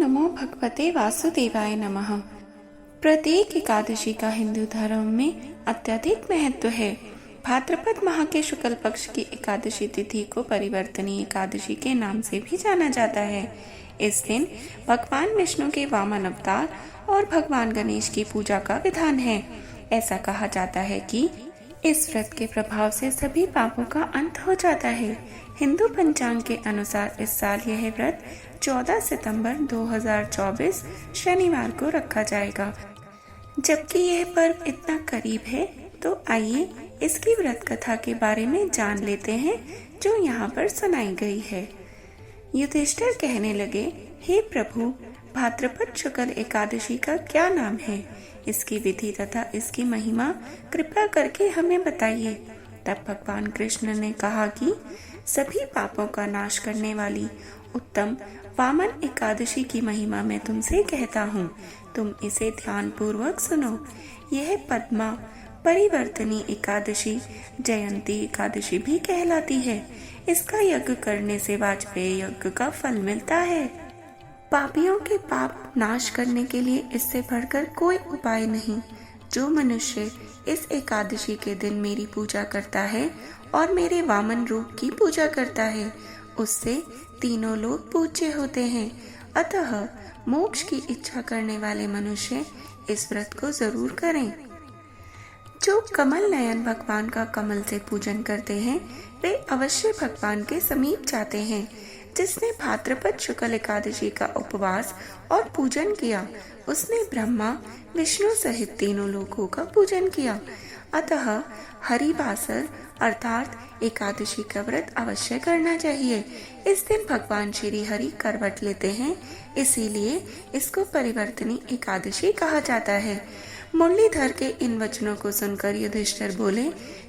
नमो भगवते वासुदेवाय नमः। प्रत्येक एकादशी का हिंदू धर्म में अत्यधिक महत्व है। भाद्रपद माह के शुक्ल पक्ष की एकादशी तिथि को परिवर्तनीय एकादशी के नाम से भी जाना जाता है। इस दिन भगवान विष्णु के वामन अवतार और भगवान गणेश की पूजा का विधान है। ऐसा कहा जाता है कि इस व्रत के प्रभाव से सभी पापों का अंत हो जाता है। हिंदू पंचांग के अनुसार इस साल यह व्रत 14 सितंबर 2024 शनिवार को रखा जाएगा। जबकि यह पर्व इतना करीब है, तो आइए इसकी व्रत कथा के बारे में जान लेते हैं जो यहाँ पर सुनाई गई है। युधिष्ठिर कहने लगे, हे प्रभु, भाद्रपद शुक्ल एकादशी का क्या नाम है? इसकी विधि तथा इसकी महिमा कृपया करके हमें बताइए। तब भगवान कृष्ण ने कहा कि सभी पापों का नाश करने वाली उत्तम वामन एकादशी की महिमा मैं तुमसे कहता हूँ। तुम इसे ध्यान पूर्वक सुनो। यह पद्मा परिवर्तनी एकादशी जयंती एकादशी भी कहलाती है। इसका यज्ञ करने से वाजपेय यज्ञ का फल मिलता है। पापियों के पाप नाश करने के लिए इससे बढ़कर कोई उपाय नहीं। जो मनुष्य इस एकादशी के दिन मेरी पूजा करता है और मेरे वामन रूप की पूजा करता है, उससे तीनों लोग पूज्य होते हैं। अतः मोक्ष की इच्छा करने वाले मनुष्य इस व्रत को जरूर करें। जो कमल नयन भगवान का कमल से पूजन करते हैं, वे अवश्य भगवान के समीप जाते हैं। जिसने भाद्रपद शुक्ल एकादशी का उपवास और पूजन किया, उसने ब्रह्मा विष्णु सहित तीनों लोगों का पूजन किया। अतः हरिवासर अर्थात एकादशी का व्रत अवश्य करना चाहिए। इस दिन भगवान श्री हरि करवट लेते हैं, इसीलिए इसको परिवर्तनी एकादशी कहा जाता है। मुरलीधर के इन वचनों को सुनकर युधिष्ठिर बोले,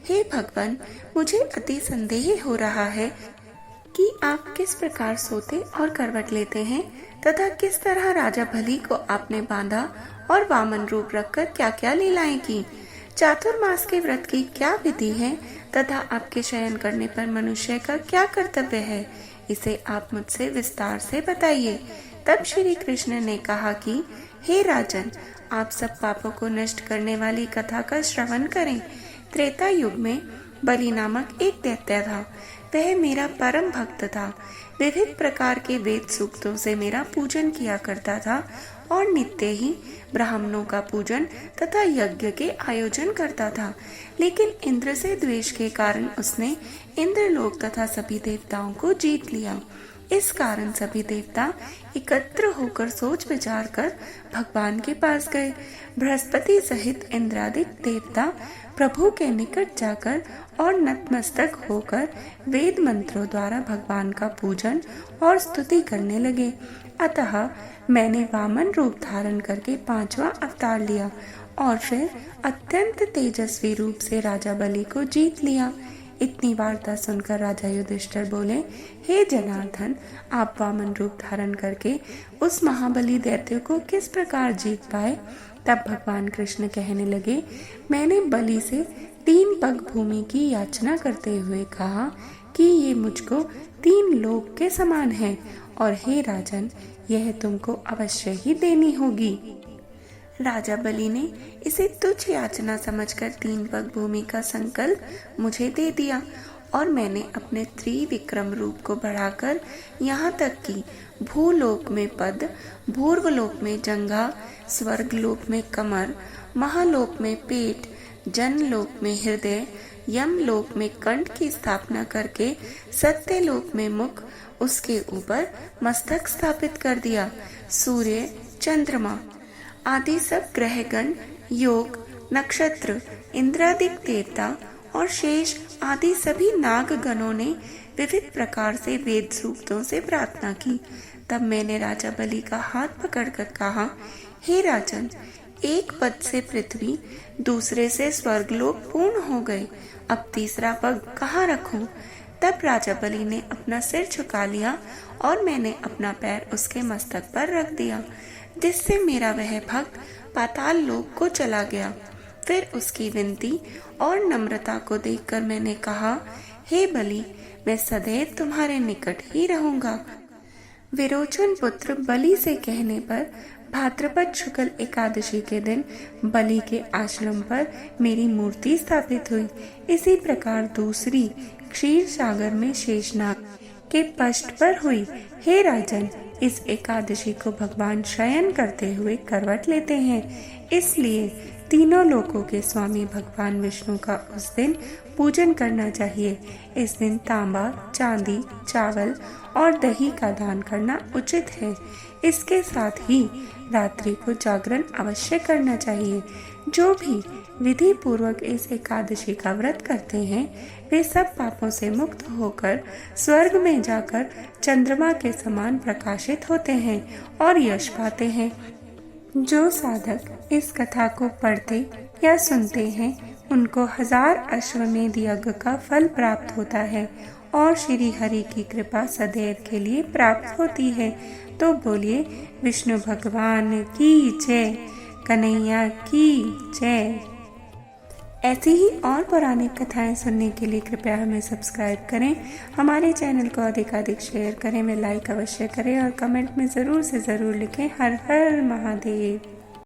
हे भगवान, मुझे अति संदेह हो रहा है कि आप किस प्रकार सोते और करवट लेते हैं तथा किस तरह राजा बलि को आपने बांधा और वामन रूप रखकर क्या क्या लीलाएं की। चातुर्मास के व्रत की क्या विधि है तथा आपके शयन करने पर मनुष्य का क्या कर्तव्य है, इसे आप मुझसे विस्तार से बताइए। तब श्री कृष्ण ने कहा कि हे राजन, आप सब पापों को नष्ट करने वाली कथा का श्रवण करें। त्रेता युग में बलि नामक एक दैत्य था। वह मेरा परम भक्त था। विविध प्रकार के वेद सूक्तों से मेरा पूजन किया करता था और नित्य ही ब्राह्मणों का पूजन तथा यज्ञ के आयोजन करता था। लेकिन इंद्र से द्वेष के कारण उसने इंद्रलोक तथा सभी देवताओं को जीत लिया। इस कारण सभी देवता एकत्र होकर सोच विचार कर भगवान के पास गए। बृहस्पति सहित इंद्रादिक देवता प्रभु के निकट जाकर और नतमस्तक होकर वेद मंत्रों द्वारा भगवान का पूजन और स्तुति करने लगे। अतः मैंने वामन रूप धारण करके 5वां अवतार लिया और फिर अत्यंत तेजस्वी रूप से राजा बलि को जीत लिया। इतनी वार्ता सुनकर राजा युधिष्ठिर बोले, हे जनार्दन, आप वामन रूप धारण करके उस महाबली दैत्य को किस प्रकार जीत पाए? तब भगवान कृष्ण कहने लगे, मैंने बलि से 3 पग भूमि की याचना करते हुए कहा कि ये मुझको 3 लोक के समान है और हे राजन, यह तुमको अवश्य ही देनी होगी। राजा बलि ने इसे तुच्छ याचना समझकर 3 पग भूमि का संकल्प मुझे दे दिया और मैंने अपने त्रिविक्रम रूप को बढ़ाकर यहाँ तक कि भूलोक में पद, भूर्वलोक में जंघा, स्वर्गलोक में कमर, महालोक में पेट, जनलोक में हृदय, यमलोक में कंठ की स्थापना करके सत्यलोक में मुख, उसके ऊपर मस्तक स्थापित कर दिया। सूर्य, चंद्रमा आदि सब ग्रहगण, योग, नक्षत्र, इंद्रादिक देवता और शेष आदि सभी नाग गणों ने विविध प्रकार से वेद सूक्तों से प्रार्थना की। तब मैंने राजा बलि का हाथ पकड़कर कहा, हे राजन, एक पद से पृथ्वी, दूसरे से स्वर्गलोक पूर्ण हो गए। अब तीसरा पग कहाँ रखूं? तब राजा बलि ने अपना सिर झुका लिया और मैंने अपना पैर उसके मस्तक पर रख दिया, जिससे मेरा वह भक्त पाताल लोक को चला गया। फिर उसकी विनती और नम्रता को देखकर मैंने कहा, हे बलि, मैं सदैव तुम्हारे निकट ही रहूंगा। विरोचन पुत्र बलि से कहने पर भाद्रपद शुक्ल एकादशी के दिन बलि के आश्रम पर मेरी मूर्ति स्थापित हुई। इसी प्रकार दूसरी क्षीर सागर में शेषनाग के पष्ट पर हुई। हे राजन, इस एकादशी को भगवान शयन करते हुए करवट लेते हैं, इसलिए तीनों लोकों के स्वामी भगवान विष्णु का उस दिन पूजन करना चाहिए। इस दिन तांबा, चांदी, चावल और दही का दान करना उचित है। इसके साथ ही रात्रि को जागरण अवश्य करना चाहिए। जो भी विधि पूर्वक इस एकादशी का व्रत करते हैं, वे सब पापों से मुक्त होकर स्वर्ग में जाकर चंद्रमा के समान प्रकाशित होते हैं और यश पाते हैं। जो साधक इस कथा को पढ़ते या सुनते हैं, उनको 1000 अश्वमेध यज्ञ का फल प्राप्त होता है और श्री हरि की कृपा सदैव के लिए प्राप्त होती है। तो बोलिए विष्णु भगवान की जय, कन्हैया की जय। ऐसी ही और पौराणिक कथाएं सुनने के लिए कृपया हमें सब्सक्राइब करें, हमारे चैनल को अधिक शेयर करें, में लाइक अवश्य करें और कमेंट में ज़रूर से ज़रूर लिखें हर हर महादेव।